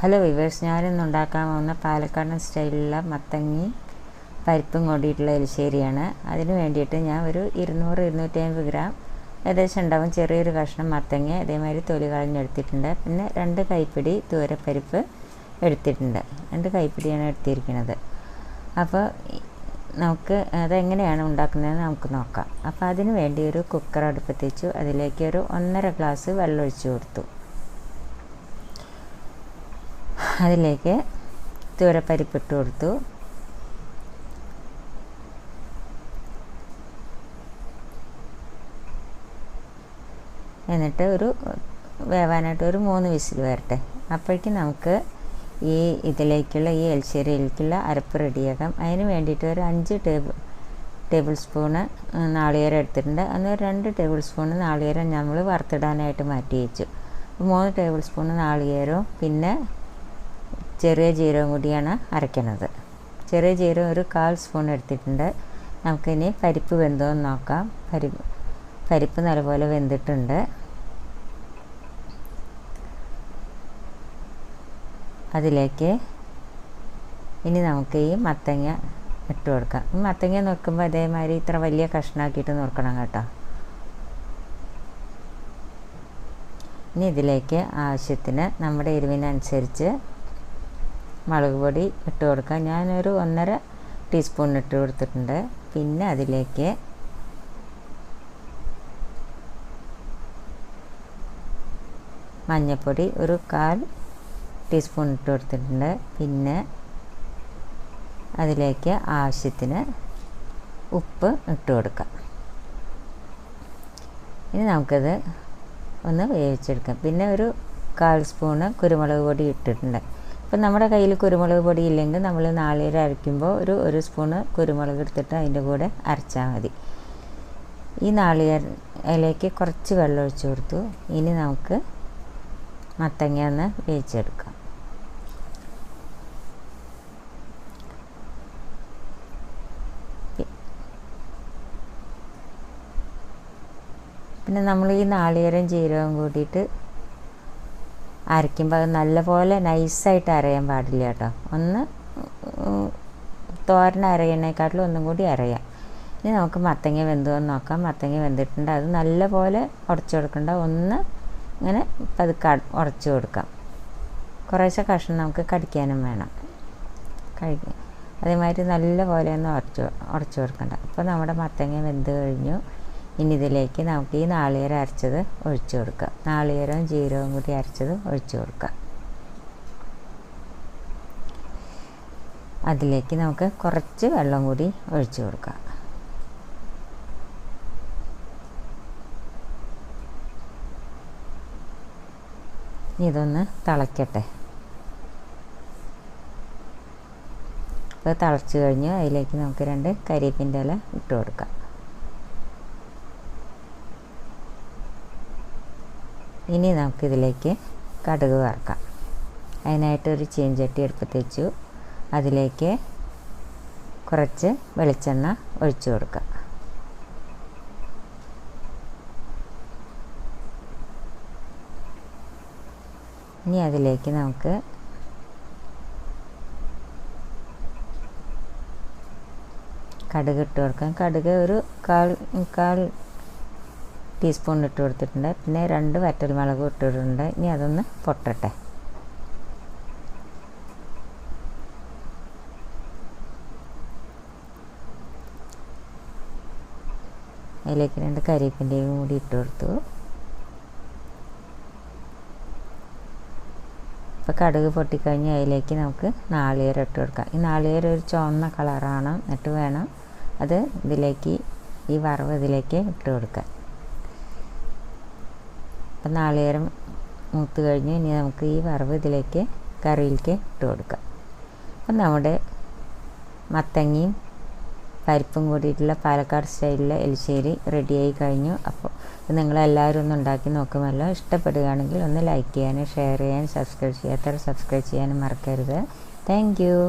Hello viewers, ഞാനിന്ന് ഉണ്ടാക്കാൻ പോകുന്ന പാലക്കാടൻ സ്റ്റൈലിലുള്ള മത്തങ്ങി പരിപ്പും കൊണ്ടിട്ടുള്ള എലിശ്ശേരിയാണ്. അതിന് വേണ്ടിയിട്ട് ഞാൻ ഒരു 200-250 ഗ്രാം ഏകദേശം ഉണ്ടാവും ചെറിയൊരു കഷ്ണം മത്തങ്ങ അതേമാതിരി തൊലി കളഞ്ഞെടുത്തിട്ടുണ്ട്. പിന്നെ 2 കൈപ്പിടി തൂരപ്പരിപ്പ് എടുത്തിട്ടുണ്ട്. 2 കൈപ്പിടിയാണ് എടുത്തിരിക്കുന്നത്. അപ്പോൾ നമുക്ക് അതെങ്ങനെയാണ് ഉണ്ടാക്കുന്നതെന്ന് നമുക്ക് നോക്കാം. അപ്പോൾ അതിന് വേണ്ടി ഒരു കുക്കർ അടുപ്പത്ത് വെച്ചു. അതിലേക്ക് ഒരു 1.5 ഗ്ലാസ് വെള്ളം ഒഴിച്ചു കൊടുത്തു. അതിലേക്ക് തൂരപ്പരിപ്പ് ഇട്ട് കൊടുത്തു. എന്നിട്ട് വേവാനായിട്ട് ഒരു 3 വിസിൽ വരട്ടെ. അപ്പോഴേക്കും നമുക്ക് ഇതിലേക്കുള്ള എലിശ്ശേരിയിലേക്കുള്ള അരപ്പ് റെഡിയാക്കാം. അതിന് വേണ്ടിയിട്ട് ഒരു 5 ടേബിൾ സ്പൂണ് നാളികേരം എടുത്തിട്ടുണ്ട്. അന്ന് 2 ടേബിൾ സ്പൂണ് നാളികേരം നമ്മൾ വറുത്തിടാനായിട്ട് മാറ്റി വെച്ചു. 3 ടേബിൾ സ്പൂണ് നാളികേരവും പിന്നെ ചെറിയ ജീരകം കൂടിയാണ് അരയ്ക്കുന്നത്. ചെറിയ ജീരകം ഒരു 1/4 സ്പൂൺ എടുത്തിട്ടുണ്ട്. നമുക്കിനി പരിപ്പ് വെന്തോന്ന് നോക്കാം. പരിപ്പ് നല്ലപോലെ വെന്തിട്ടുണ്ട്. അതിലേക്ക് ഇനി നമുക്ക് ഈ മത്തങ്ങ ഇട്ട് കൊടുക്കാം. മത്തങ്ങ നുറുക്കുമ്പോൾ അതേമാതിരി ഇത്ര വലിയ കഷ്ണമാക്കിയിട്ട് നുറുക്കണം കേട്ടോ. ഇനി ഇതിലേക്ക് ആവശ്യത്തിന് നമ്മുടെ എരിവിനനുസരിച്ച് മുളക് പൊടി ഇട്ട് കൊടുക്കാം. ഞാനൊരു 1.5 ടീസ്പൂൺ ഇട്ട് കൊടുത്തിട്ടുണ്ട്. പിന്നെ അതിലേക്ക് മഞ്ഞൾപ്പൊടി ഒരു 1/4 ടീസ്പൂൺ ഇട്ട് കൊടുത്തിട്ടുണ്ട്. പിന്നെ അതിലേക്ക് ആവശ്യത്തിന് ഉപ്പ് ഇട്ട് കൊടുക്കാം. ഇനി നമുക്കത് ഒന്ന് വേവിച്ചെടുക്കാം. പിന്നെ ഒരു 1/4 സ്പൂണ് കുരുമുളക് പൊടി ഇട്ടിട്ടുണ്ട്. ഇപ്പം നമ്മുടെ കയ്യിൽ കുരുമുളക് പൊടി ഇല്ലെങ്കിൽ നമ്മൾ നാളികേരം അരയ്ക്കുമ്പോൾ ഒരു സ്പൂണ് കുരുമുളക് എടുത്തിട്ട് അതിൻ്റെ കൂടെ അരച്ചാൽ മതി. ഈ നാളികേരയിലേക്ക് കുറച്ച് വെള്ളം ഒഴിച്ച് കൊടുത്തു. ഇനി നമുക്ക് മത്തങ്ങ ഒന്ന് വേവിച്ചെടുക്കാം. പിന്നെ നമ്മൾ ഈ നാളികേരം ജീരകം കൂട്ടിയിട്ട് അരയ്ക്കുമ്പോൾ അത് നല്ലപോലെ നൈസായിട്ട് അരയാൻ പാടില്ല കേട്ടോ. ഒന്ന് തോരൻ അരയണേക്കാട്ടിലും ഒന്നും കൂടി അരയാം. ഇനി നമുക്ക് മത്തങ്ങ വെന്തോന്ന് നോക്കാം. മത്തങ്ങ വെന്തിട്ടുണ്ട്. അത് നല്ലപോലെ ഉടച്ചു കൊടുക്കണ്ട, ഒന്ന് ഇങ്ങനെ പതുക്കെ ഉടച്ചു കൊടുക്കാം. കുറേശ്ശെ കഷ്ണം നമുക്ക് കടിക്കാനും വേണം. അതേമാതിരി നല്ലപോലെ ഒന്ന് ഉടച്ചു കൊടുക്കണ്ട. അപ്പോൾ നമ്മുടെ മത്തങ്ങ വെന്ത് കഴിഞ്ഞു. ഇനി ഇതിലേക്ക് നമുക്ക് ഈ നാളികേരം അരച്ചത് ഒഴിച്ചു കൊടുക്കാം. നാളികേരവും ജീരകവും കൂടി അരച്ചത് ഒഴിച്ചു കൊടുക്കാം. അതിലേക്ക് നമുക്ക് കുറച്ച് വെള്ളം കൂടി ഒഴിച്ചു കൊടുക്കാം. ഇതൊന്ന് തിളയ്ക്കട്ടെ. അപ്പോൾ തിളച്ച് കഴിഞ്ഞ് അതിലേക്ക് നമുക്ക് 2 കരിവേപ്പിൻ്റെ ഇല ഇട്ട് കൊടുക്കാം. ഇനി നമുക്കിതിലേക്ക് കടുക് വറുക്കാം. അതിനായിട്ടൊരു ചീനച്ചട്ടി അടുപ്പത്ത് വെച്ചു. അതിലേക്ക് കുറച്ച് വെളിച്ചെണ്ണ ഒഴിച്ചു കൊടുക്കാം. ഇനി അതിലേക്ക് നമുക്ക് കടുക് ഇട്ട് കൊടുക്കാം. കടുക് ഒരു 1/4 ടീസ്പൂൺ ഇട്ട് കൊടുത്തിട്ടുണ്ട്. പിന്നെ 2 വറ്റൽമുളകും ഇട്ടിട്ടുണ്ട്. ഇനി അതൊന്ന് പൊട്ടട്ടെ. അതിലേക്ക് 2 കരിവേപ്പിൻ്റെയും കൂടി ഇട്ട് കൊടുത്തു. ഇപ്പോൾ കടുക് പൊട്ടിക്കഴിഞ്ഞ് അതിലേക്ക് നമുക്ക് നാളികേരം ഇട്ട് കൊടുക്കാം. ഈ നാളികേരം ഒരു ചുവന്ന കളറാണ്. എന്നിട്ട് വേണം അത് ഇതിലേക്ക് ഈ വറവ് ഇതിലേക്ക് ഇട്ട് കൊടുക്കാൻ. അപ്പം നാളികേരം മൂത്ത് കഴിഞ്ഞ് ഇനി നമുക്ക് ഈ വറവ് ഇതിലേക്ക് കറിയിലേക്ക് ഇട്ട് കൊടുക്കാം. അപ്പം നമ്മുടെ മത്തങ്ങയും പരിപ്പും കൂടിയിട്ടുള്ള പാലക്കാട് സ്റ്റൈലിലെ എലിശ്ശേരി റെഡിയായി കഴിഞ്ഞു. അപ്പോൾ നിങ്ങളെല്ലാവരും ഒന്ന് ഉണ്ടാക്കി നോക്കുമല്ലോ. ഇഷ്ടപ്പെടുകയാണെങ്കിൽ ഒന്ന് ലൈക്ക് ചെയ്യാനും ഷെയർ ചെയ്യാനും സബ്സ്ക്രൈബ് ചെയ്യാത്തവർ സബ്സ്ക്രൈബ് ചെയ്യാനും മറക്കരുത്. Thank you.